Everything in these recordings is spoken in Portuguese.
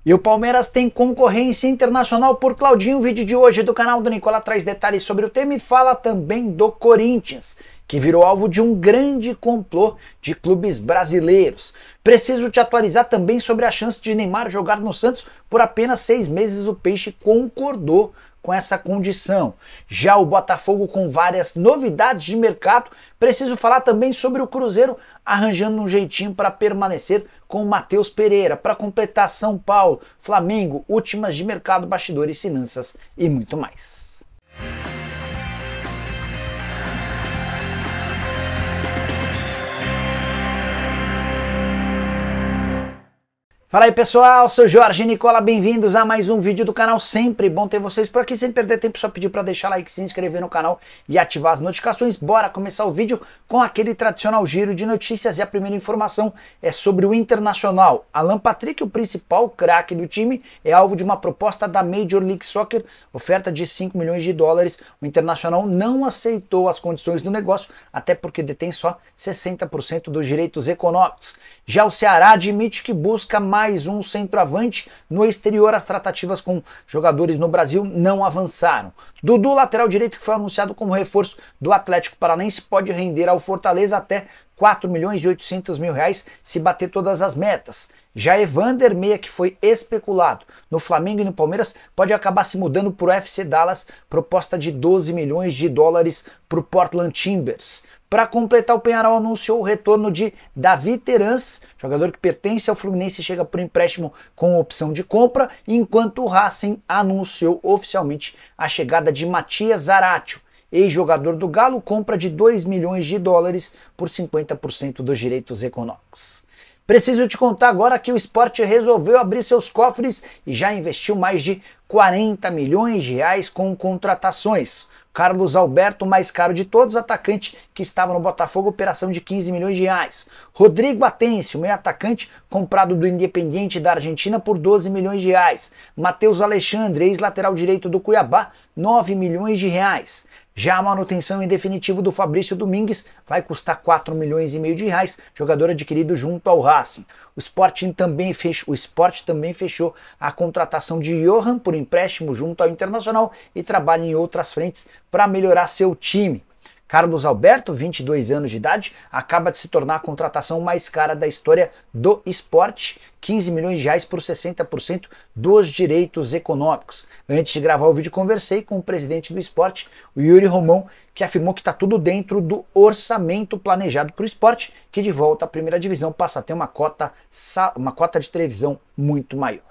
E o Palmeiras tem concorrência internacional por Claudinho. O vídeo de hoje do canal do Nicola traz detalhes sobre o tema e fala também do Corinthians, que virou alvo de um grande complô de clubes brasileiros. Preciso te atualizar também sobre a chance de Neymar jogar no Santos por apenas 6 meses. O Peixe concordou com essa condição. Já o Botafogo com várias novidades de mercado. Preciso falar também sobre o Cruzeiro arranjando um jeitinho para permanecer com o Matheus Pereira, para completar São Paulo, Flamengo, últimas de mercado, bastidores, finanças e muito mais. Fala aí pessoal, sou Jorge Nicola, bem-vindos a mais um vídeo do canal, sempre bom ter vocês por aqui, sem perder tempo, só pedir para deixar like, se inscrever no canal e ativar as notificações. Bora começar o vídeo com aquele tradicional giro de notícias e a primeira informação é sobre o Internacional. Alan Patrick, o principal craque do time, é alvo de uma proposta da Major League Soccer, oferta de 5 milhões de dólares. O Internacional não aceitou as condições do negócio, até porque detém só 60% dos direitos econômicos. Já o Ceará admite que busca mais um centroavante no exterior. As tratativas com jogadores no Brasil não avançaram. Dudu, lateral direito, que foi anunciado como reforço do Atlético Paranaense, pode render ao Fortaleza até 4 milhões e 800 mil reais se bater todas as metas. Já Evander, meia que foi especulado no Flamengo e no Palmeiras, pode acabar se mudando para o FC Dallas, proposta de 12 milhões de dólares para o Portland Timbers. Para completar, o Peñarol anunciou o retorno de Davi Terans, jogador que pertence ao Fluminense, chega por empréstimo com opção de compra, enquanto o Racing anunciou oficialmente a chegada de Matias Zaratio, ex-jogador do Galo, compra de 2 milhões de dólares por 50% dos direitos econômicos. Preciso te contar agora que o Sport resolveu abrir seus cofres e já investiu mais de 40 milhões de reais com contratações. Carlos Alberto, mais caro de todos, atacante que estava no Botafogo, operação de 15 milhões de reais. Rodrigo Atencio, meio atacante, comprado do Independiente da Argentina por 12 milhões de reais. Matheus Alexandre, ex-lateral direito do Cuiabá, 9 milhões de reais. Já a manutenção em definitivo do Fabrício Domingues vai custar 4 milhões e meio de reais, jogador adquirido junto ao Racing. O Sport também fechou a contratação de Johan por empréstimo junto ao Internacional e trabalha em outras frentes para melhorar seu time. Carlos Alberto, 22 anos de idade, acaba de se tornar a contratação mais cara da história do Sport, 15 milhões de reais por 60% dos direitos econômicos. Antes de gravar o vídeo, conversei com o presidente do Sport, o Yuri Romão, que afirmou que está tudo dentro do orçamento planejado para o Sport, que de volta à primeira divisão passa a ter uma cota de televisão muito maior.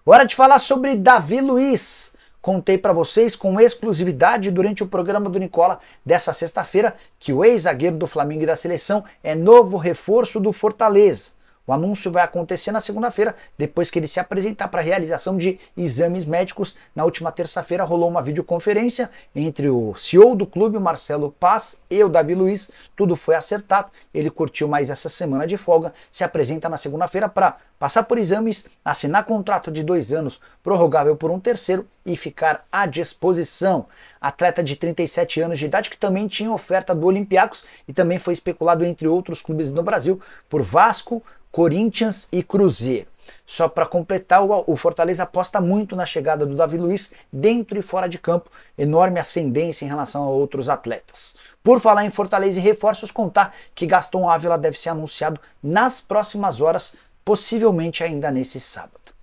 Hora de falar sobre Davi Luiz. Contei para vocês com exclusividade durante o programa do Nicola dessa sexta-feira que o ex-zagueiro do Flamengo e da seleção é novo reforço do Fortaleza. O anúncio vai acontecer na segunda-feira, depois que ele se apresentar para a realização de exames médicos. Na última terça-feira rolou uma videoconferência entre o CEO do clube, o Marcelo Paz, e o Davi Luiz. Tudo foi acertado, ele curtiu mais essa semana de folga, se apresenta na segunda-feira para passar por exames, assinar contrato de 2 anos, prorrogável por um terceiro e ficar à disposição. Atleta de 37 anos de idade que também tinha oferta do Olympiacos e também foi especulado entre outros clubes no Brasil por Vasco, Corinthians e Cruzeiro. Só para completar, o Fortaleza aposta muito na chegada do Davi Luiz dentro e fora de campo, enorme ascendência em relação a outros atletas. Por falar em Fortaleza e reforços, contar que Gaston Ávila deve ser anunciado nas próximas horas, possivelmente ainda nesse sábado.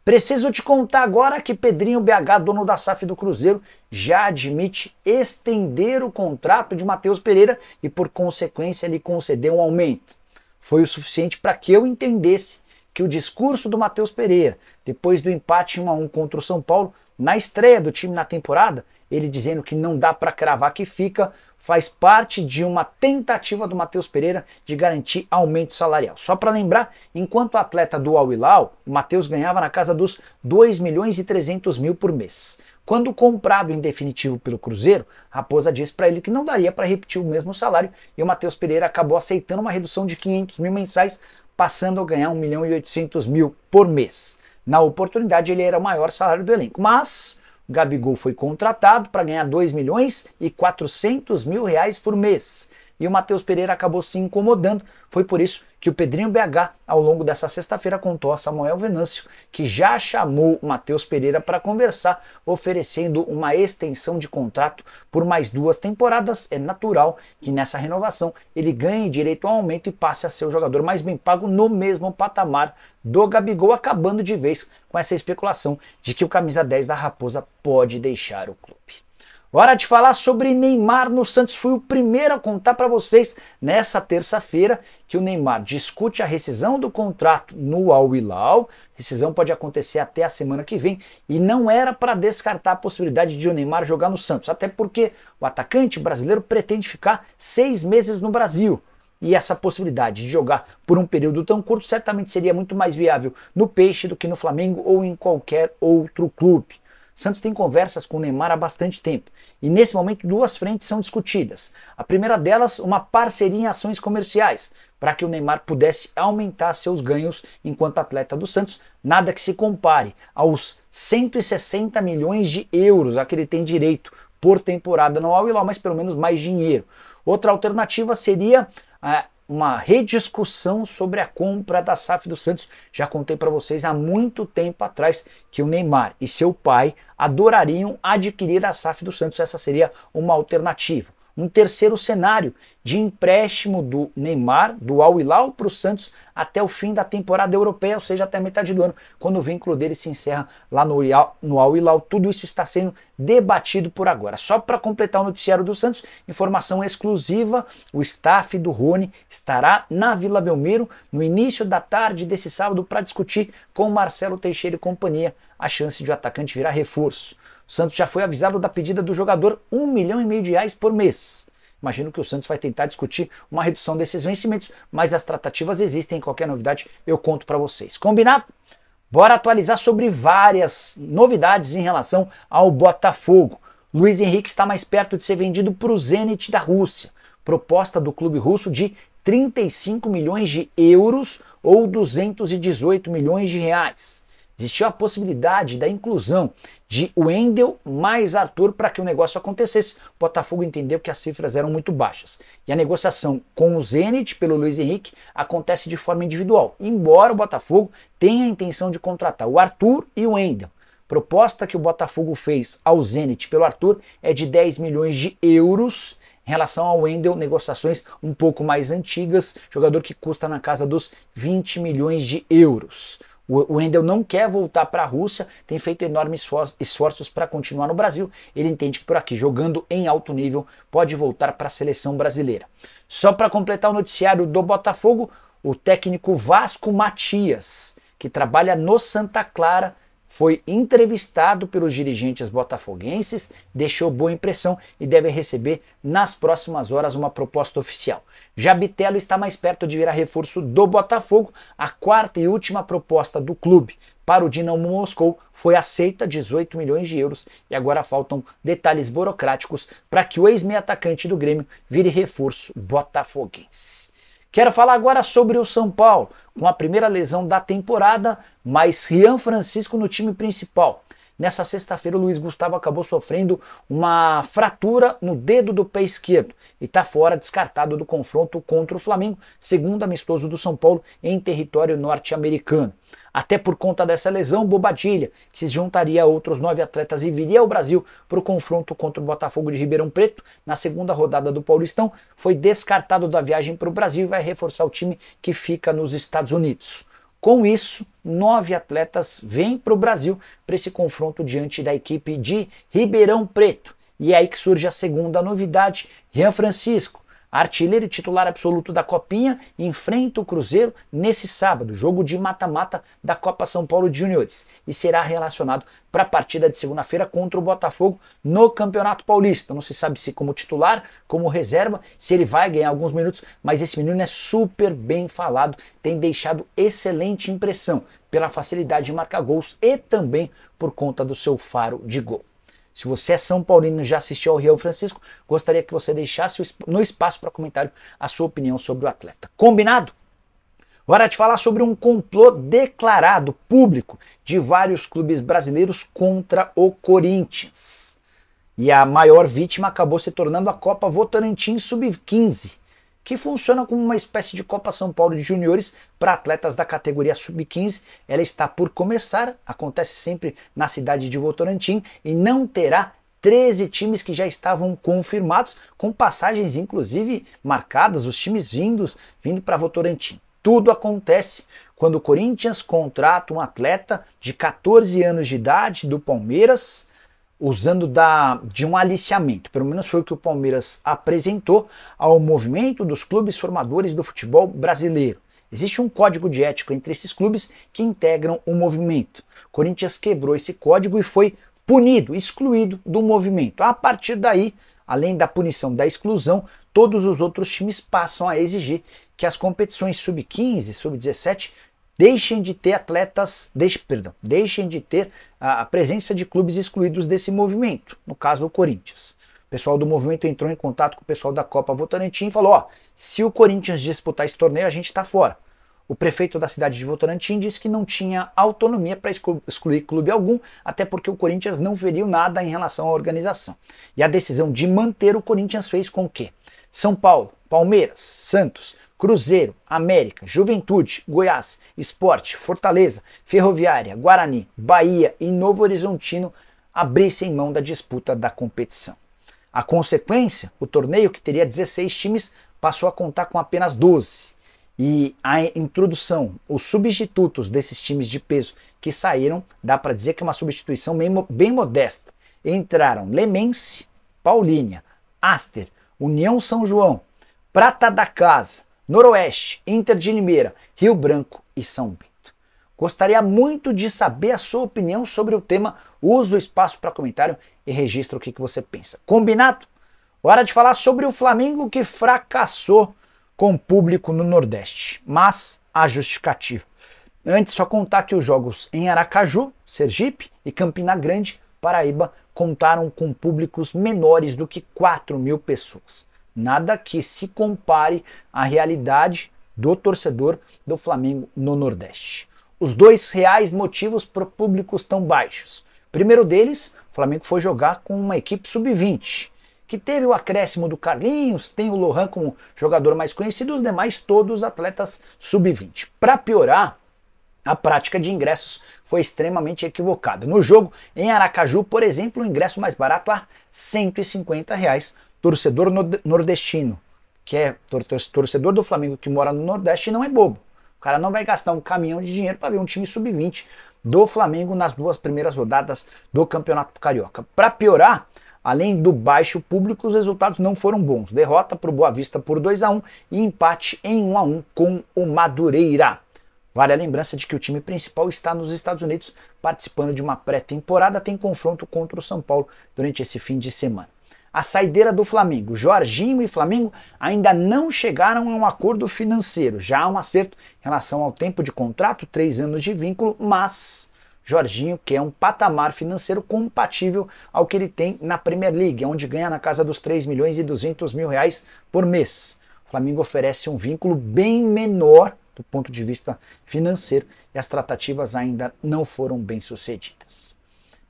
Preciso te contar agora que Pedrinho BH, dono da SAF do Cruzeiro, já admite estender o contrato de Matheus Pereira e, por consequência, lhe conceder um aumento. Foi o suficiente para que eu entendesse que o discurso do Matheus Pereira, depois do empate 1-1 contra o São Paulo, na estreia do time na temporada, ele dizendo que não dá para cravar que fica, faz parte de uma tentativa do Matheus Pereira de garantir aumento salarial. Só para lembrar, enquanto atleta do Al Hilal, o Matheus ganhava na casa dos 2 milhões e 300 mil por mês. Quando comprado em definitivo pelo Cruzeiro, Raposa disse para ele que não daria para repetir o mesmo salário e o Matheus Pereira acabou aceitando uma redução de 500 mil mensais, passando a ganhar 1 milhão e 800 mil por mês. Na oportunidade, ele era o maior salário do elenco, mas o Gabigol foi contratado para ganhar 2 milhões e 400 mil reais por mês. E o Matheus Pereira acabou se incomodando, foi por isso que o Pedrinho BH, ao longo dessa sexta-feira, contou a Samuel Venâncio que já chamou Matheus Pereira para conversar, oferecendo uma extensão de contrato por mais 2 temporadas. É natural que nessa renovação ele ganhe direito ao aumento e passe a ser o jogador mais bem pago no mesmo patamar do Gabigol, acabando de vez com essa especulação de que o camisa 10 da Raposa pode deixar o clube. Hora de falar sobre Neymar no Santos. Fui o primeiro a contar para vocês nessa terça-feira que o Neymar discute a rescisão do contrato no Al Hilal. Rescisão pode acontecer até a semana que vem e não era para descartar a possibilidade de o Neymar jogar no Santos, até porque o atacante brasileiro pretende ficar 6 meses no Brasil. E essa possibilidade de jogar por um período tão curto certamente seria muito mais viável no Peixe do que no Flamengo ou em qualquer outro clube. Santos tem conversas com o Neymar há bastante tempo e nesse momento 2 frentes são discutidas. A primeira delas, uma parceria em ações comerciais, para que o Neymar pudesse aumentar seus ganhos enquanto atleta do Santos, nada que se compare aos 160 milhões de euros a que ele tem direito por temporada no Al Hilal, mas pelo menos mais dinheiro. Outra alternativa seria uma rediscussão sobre a compra da SAF do Santos. Já contei para vocês há muito tempo atrás que o Neymar e seu pai adorariam adquirir a SAF do Santos. Essa seria uma alternativa. Um terceiro cenário de empréstimo do Neymar, do Al Hilal para o Santos até o fim da temporada europeia, ou seja, até a metade do ano, quando o vínculo dele se encerra lá no Al Hilal. Tudo isso está sendo debatido por agora. Só para completar o noticiário do Santos, informação exclusiva, o staff do Rony estará na Vila Belmiro no início da tarde desse sábado para discutir com Marcelo Teixeira e companhia a chance de o atacante virar reforço. O Santos já foi avisado da pedida do jogador R$1,5 milhão por mês. Imagino que o Santos vai tentar discutir uma redução desses vencimentos, mas as tratativas existem. Qualquer novidade eu conto para vocês. Combinado? Bora atualizar sobre várias novidades em relação ao Botafogo. Luiz Henrique está mais perto de ser vendido para o Zenit da Rússia. Proposta do clube russo de 35 milhões de euros ou 218 milhões de reais. Existiu a possibilidade da inclusão de Wendel mais Arthur para que o negócio acontecesse. O Botafogo entendeu que as cifras eram muito baixas. E a negociação com o Zenit pelo Luiz Henrique acontece de forma individual, embora o Botafogo tenha a intenção de contratar o Arthur e o Wendel. Proposta que o Botafogo fez ao Zenit pelo Arthur é de 10 milhões de euros. Em relação ao Wendel, negociações um pouco mais antigas, jogador que custa na casa dos 20 milhões de euros. O Wendel não quer voltar para a Rússia, tem feito enormes esforços para continuar no Brasil. Ele entende que por aqui, jogando em alto nível, pode voltar para a seleção brasileira. Só para completar o noticiário do Botafogo, o técnico Vasco Matias, que trabalha no Santa Clara, foi entrevistado pelos dirigentes botafoguenses, deixou boa impressão e deve receber nas próximas horas uma proposta oficial. Já Bitelo está mais perto de virar reforço do Botafogo. A 4ª e última proposta do clube para o Dinamo Moscou foi aceita, 18 milhões de euros, e agora faltam detalhes burocráticos para que o ex-meia atacante do Grêmio vire reforço botafoguense. Quero falar agora sobre o São Paulo, com a primeira lesão da temporada, mas Rian Francisco no time principal. Nessa sexta-feira, o Luiz Gustavo acabou sofrendo uma fratura no dedo do pé esquerdo e está fora, descartado do confronto contra o Flamengo, segundo amistoso do São Paulo em território norte-americano. Até por conta dessa lesão, Bobadilha, que se juntaria a outros 9 atletas e viria ao Brasil para o confronto contra o Botafogo de Ribeirão Preto na segunda rodada do Paulistão, foi descartado da viagem para o Brasil e vai reforçar o time que fica nos Estados Unidos. Com isso, 9 atletas vêm para o Brasil para esse confronto diante da equipe de Ribeirão Preto. E é aí que surge a segunda novidade. Rian Francisco, artilheiro e titular absoluto da Copinha, enfrenta o Cruzeiro nesse sábado, jogo de mata-mata da Copa São Paulo de Juniores, e será relacionado para a partida de segunda-feira contra o Botafogo no Campeonato Paulista. Não se sabe se como titular, como reserva, se ele vai ganhar alguns minutos, mas esse menino é super bem falado, tem deixado excelente impressão pela facilidade de marcar gols e também por conta do seu faro de gol. Se você é São Paulino e já assistiu ao Rian Francisco, gostaria que você deixasse no espaço para comentário a sua opinião sobre o atleta. Combinado? Hora de falar sobre um complô declarado público de vários clubes brasileiros contra o Corinthians. E a maior vítima acabou se tornando a Copa Votorantim Sub-15. que funciona como uma espécie de Copa São Paulo de Juniores para atletas da categoria Sub-15. Ela está por começar, acontece sempre na cidade de Votorantim e não terá 13 times que já estavam confirmados, com passagens inclusive marcadas, os times vindo para Votorantim. Tudo acontece quando o Corinthians contrata um atleta de 14 anos de idade do Palmeiras, usando de um aliciamento. Pelo menos foi o que o Palmeiras apresentou ao movimento dos clubes formadores do futebol brasileiro. Existe um código de ética entre esses clubes que integram o movimento. O Corinthians quebrou esse código e foi punido, excluído do movimento. A partir daí, além da punição da exclusão, todos os outros times passam a exigir que as competições sub-15, sub-17 deixem de ter deixem de ter a presença de clubes excluídos desse movimento, no caso o Corinthians. O pessoal do movimento entrou em contato com o pessoal da Copa Votorantim e falou, ó, se o Corinthians disputar esse torneio, a gente está fora. O prefeito da cidade de Votorantim disse que não tinha autonomia para excluir clube algum, até porque o Corinthians não feriu nada em relação à organização. E a decisão de manter o Corinthians fez com que São Paulo, Palmeiras, Santos, Cruzeiro, América, Juventude, Goiás, Sport, Fortaleza, Ferroviária, Guarani, Bahia e Novo Horizontino abrissem mão da disputa da competição. A consequência, o torneio, que teria 16 times, passou a contar com apenas 12. E a introdução, os substitutos desses times de peso que saíram, dá para dizer que é uma substituição bem modesta. Entraram Lemense, Paulínia, Aster, União São João, Prata da Casa, Noroeste, Inter de Limeira, Rio Branco e São Bento. Gostaria muito de saber a sua opinião sobre o tema. Use o espaço para comentário e registra o que você pensa. Combinado? Hora de falar sobre o Flamengo, que fracassou com público no Nordeste, mas a justificativa. Antes, só contar que os jogos em Aracaju, Sergipe e Campina Grande, Paraíba, contaram com públicos menores do que 4.000 pessoas. Nada que se compare à realidade do torcedor do Flamengo no Nordeste. Os dois reais motivos para públicos tão baixos. Primeiro deles, o Flamengo foi jogar com uma equipe sub-20, que teve o acréscimo do Carlinhos, tem o Lohan como jogador mais conhecido, os demais todos atletas sub-20. Para piorar, a prática de ingressos foi extremamente equivocada. No jogo em Aracaju, por exemplo, o ingresso mais barato a R$ 150. Torcedor nordestino, que é torcedor do Flamengo que mora no Nordeste, não é bobo. O cara não vai gastar um caminhão de dinheiro para ver um time sub-20 do Flamengo nas 2 primeiras rodadas do Campeonato Carioca. Para piorar, além do baixo público, os resultados não foram bons. Derrota para o Boa Vista por 2-1 e empate em 1-1 com o Madureira. Vale a lembrança de que o time principal está nos Estados Unidos participando de uma pré-temporada, tem confronto contra o São Paulo durante esse fim de semana. A saideira do Flamengo. Jorginho e Flamengo ainda não chegaram a um acordo financeiro. Já há um acerto em relação ao tempo de contrato, 3 anos de vínculo, mas Jorginho quer um patamar financeiro compatível ao que ele tem na Premier League, onde ganha na casa dos 3.200.000 reais por mês. O Flamengo oferece um vínculo bem menor do ponto de vista financeiro e as tratativas ainda não foram bem sucedidas.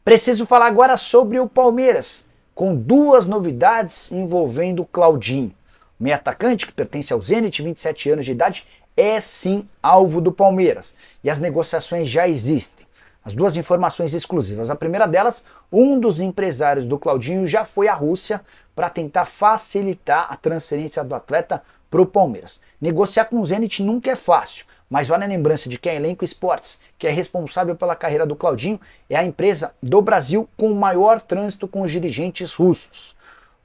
Preciso falar agora sobre o Palmeiras, com 2 novidades envolvendo o Claudinho. O meio atacante, que pertence ao Zenit, 27 anos de idade, é sim alvo do Palmeiras e as negociações já existem. As 2 informações exclusivas. A primeira delas, um dos empresários do Claudinho já foi à Rússia para tentar facilitar a transferência do atleta para o Palmeiras. Negociar com o Zenit nunca é fácil, mas vale a lembrança de que a Elenco Esportes, que é responsável pela carreira do Claudinho, é a empresa do Brasil com o maior trânsito com os dirigentes russos.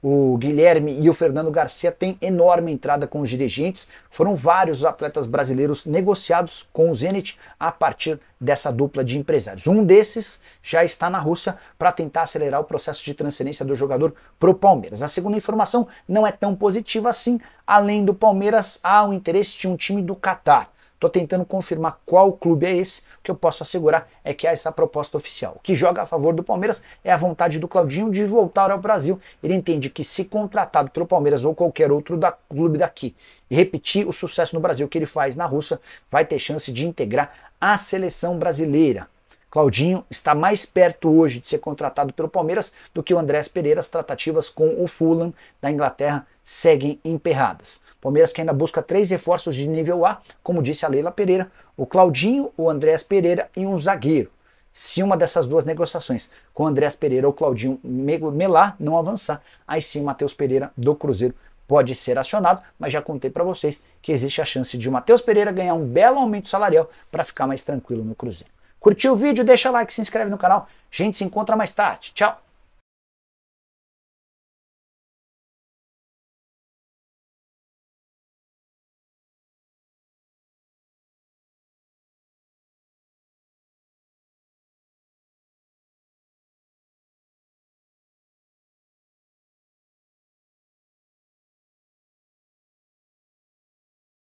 O Guilherme e o Fernando Garcia têm enorme entrada com os dirigentes. Foram vários atletas brasileiros negociados com o Zenit a partir dessa dupla de empresários. Um desses já está na Rússia para tentar acelerar o processo de transferência do jogador para o Palmeiras. A segunda informação não é tão positiva assim. Além do Palmeiras, há o interesse de um time do Catar. Estou tentando confirmar qual clube é esse. O que eu posso assegurar é que há essa proposta oficial. O que joga a favor do Palmeiras é a vontade do Claudinho de voltar ao Brasil. Ele entende que, se contratado pelo Palmeiras ou qualquer outro clube daqui e repetir o sucesso no Brasil que ele faz na Rússia, vai ter chance de integrar a seleção brasileira. Claudinho está mais perto hoje de ser contratado pelo Palmeiras do que o Andrés Pereira. As tratativas com o Fulham da Inglaterra seguem emperradas. Palmeiras que ainda busca 3 reforços de nível A, como disse a Leila Pereira, o Claudinho, o Andréas Pereira e um zagueiro. Se uma dessas duas negociações com o Andréas Pereira ou Claudinho Melá não avançar, aí sim o Matheus Pereira do Cruzeiro pode ser acionado, mas já contei para vocês que existe a chance de o Matheus Pereira ganhar um belo aumento salarial para ficar mais tranquilo no Cruzeiro. Curtiu o vídeo? Deixa like, se inscreve no canal. A gente se encontra mais tarde. Tchau!